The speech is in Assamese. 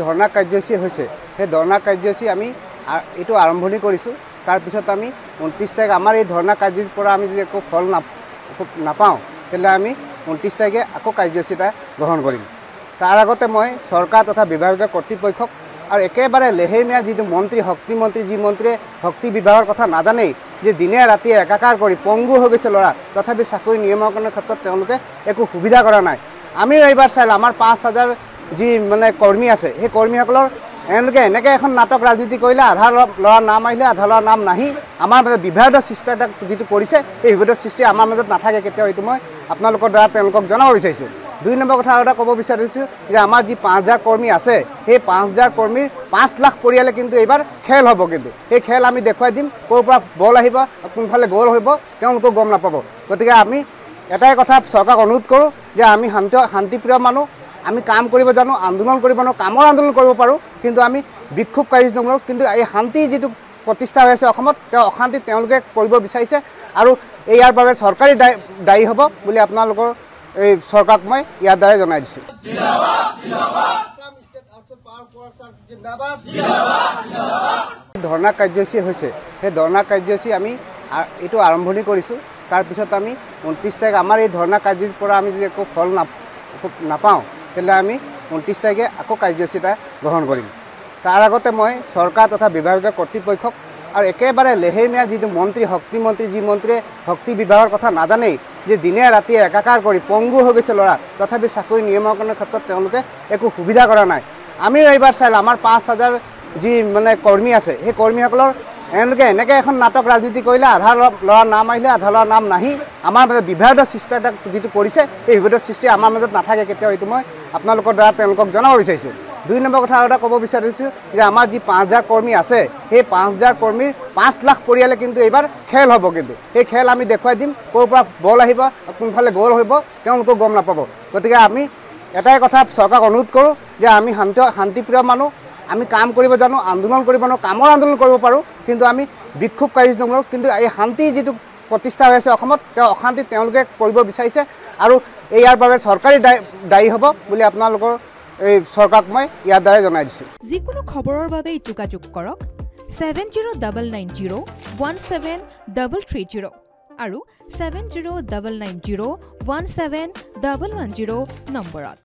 ধৰ্ণা কাৰ্যসূচী হৈছে সেই ধৰ্ণা কাৰ্যসূচী আমি এইটো আৰম্ভণি কৰিছোঁ। তাৰপিছত আমি 29 তাৰিখ আমাৰ এই ধৰ্ণা কাৰ্যসূচীৰ পৰা আমি যদি একো ফল নাপাওঁ তেতিয়াহ'লে আমি 29 তাৰিখে আকৌ কাৰ্যসূচী এটা গ্ৰহণ কৰিম। তাৰ আগতে মই চৰকাৰ তথা বিভাগীয় কৰ্তৃপক্ষক আৰু একেবাৰে লেহেমীয়া যিটো মন্ত্ৰী শক্তি মন্ত্ৰী যি মন্ত্ৰীয়ে শক্তি বিভাগৰ কথা নাজানেই যে দিনে ৰাতিয়ে একাকাৰ কৰি পংগু হৈ গৈছে ল'ৰা, তথাপি চাকৰি নিয়মীকৰণৰ ক্ষেত্ৰত তেওঁলোকে একো সুবিধা কৰা নাই। আমিও এইবাৰ চাইলোঁ আমাৰ 5,000 যি কৰ্মী আছে সেই কৰ্মীসকলৰ এওঁলোকে এনেকৈ এখন নাটক ৰাজনীতি কৰিলে, আধা ল'ৰা নাম আহিলে আধা ল'ৰা নাম নাহি আমাৰ মাজত বিভেদৰ সৃষ্টি এটা যিটো কৰিছে এই বিভেদৰ সৃষ্টি আমাৰ মাজত নাথাকে কেতিয়াও। এইটো মই আপোনালোকৰ দ্বাৰা তেওঁলোকক জনাব বিচাৰিছোঁ। 2 নম্বৰ কথা আৰু এটা ক'ব বিচাৰিছোঁ যে আমাৰ যি 5,000 কৰ্মী আছে সেই 5,000 কৰ্মীৰ 5 লাখ পৰিয়ালে কিন্তু এইবাৰ খেল হ'ব। কিন্তু সেই খেল আমি দেখুৱাই দিম, ক'ৰ পৰা বল আহিব কোনফালে গ'ল হ'ব তেওঁলোকেও গম নাপাব। গতিকে আমি এটাই কথা চৰকাৰক অনুৰোধ কৰোঁ যে আমি শান্তিপ্ৰিয় মানুহ, আমি কাম কৰিব জানো, আন্দোলন কৰিব জানো, কামৰ আন্দোলন কৰিব পাৰোঁ, কিন্তু আমি বিক্ষোভকাৰী নকৰোঁ। কিন্তু এই শান্তি যিটো প্ৰতিষ্ঠা হৈ আছে অসমত অশান্তি তেওঁলোকে কৰিব বিচাৰিছে আৰু ইয়াৰ বাবে চৰকাৰী দায়ী হ'ব বুলি আপোনালোকৰ এই চৰকাৰক মই ইয়াৰ দ্বাৰাই জনাই দিছোঁ। ধৰ্ণা কাৰ্যসূচী হৈছে সেই ধৰ্ণা কাৰ্যসূচী আমি এইটো আৰম্ভণি কৰিছোঁ। তাৰপিছত আমি 29 তাৰিখ আমাৰ এই ধৰ্ণা কাৰ্যসূচীৰ পৰা আমি যদি একো ফল নাপাওঁ তেতিয়াহ'লে আমি 29 তাৰিখে আকৌ কাৰ্যসূচী এটা গ্ৰহণ কৰিম। তাৰ আগতে মই চৰকাৰ তথা বিভাগীয় কৰ্তৃপক্ষক আৰু একেবাৰে লেহেমীয়া যিটো মন্ত্ৰী শক্তি মন্ত্ৰী যি মন্ত্ৰীয়ে শক্তি বিভাগৰ কথা নাজানেই যে দিনে ৰাতিয়ে একাকাৰ কৰি পংগু হৈ গৈছে ল'ৰা, তথাপি চাকৰি নিয়মীকৰণৰ ক্ষেত্ৰত তেওঁলোকে একো সুবিধা কৰা নাই। আমিও এইবাৰ চাইলোঁ আমাৰ 5,000 যি কৰ্মী আছে সেই কৰ্মীসকলৰ এওঁলোকে এনেকৈ এখন নাটক ৰাজনীতি কৰিলে, আধা ল'ৰা নাম আহিলে আধা ল'ৰা নাম নাহি আমাৰ মাজত বিভেদৰ সৃষ্টি এটা যিটো কৰিছে এই বিভেদৰ সৃষ্টি আমাৰ মাজত নাথাকে কেতিয়াও। এইটো মই আপোনালোকৰ দ্বাৰা তেওঁলোকক জনাব বিচাৰিছোঁ। 2 নম্বৰ কথা আৰু এটা ক'ব বিচাৰিছোঁ যে আমাৰ যি 5,000 কৰ্মী আছে সেই 5,000 কৰ্মীৰ 5 লাখ পৰিয়ালে কিন্তু এইবাৰ খেল হ'ব। কিন্তু সেই খেল আমি দেখুৱাই দিম, ক'ৰ পৰা বল আহিব কোনফালে গ'ল হ'ব তেওঁলোকেও গম নাপাব। গতিকে আমি এটাই কথা চৰকাৰক অনুৰোধ কৰোঁ যে আমি শান্তিপ্ৰিয় মানুহ, আমি কাম কৰিব জানো, আন্দোলন কৰিব জানো, কামৰ আন্দোলন কৰিব পাৰোঁ, কিন্তু আমি বিক্ষোভকাৰী নকৰোঁ। কিন্তু এই শান্তি যিটো প্ৰতিষ্ঠা হৈ আছে অসমত অশান্তি তেওঁলোকে কৰিব বিচাৰিছে আৰু ইয়াৰ বাবে চৰকাৰী দায়ী হ'ব বুলি আপোনালোকৰ এই চৰকাৰক মই ইয়াৰ দ্বাৰাই জনাই দিছোঁ। যিকোনো খবৰৰ বাবে যোগাযোগ কৰক 7099017330 আৰু 7099017110 নম্বৰত।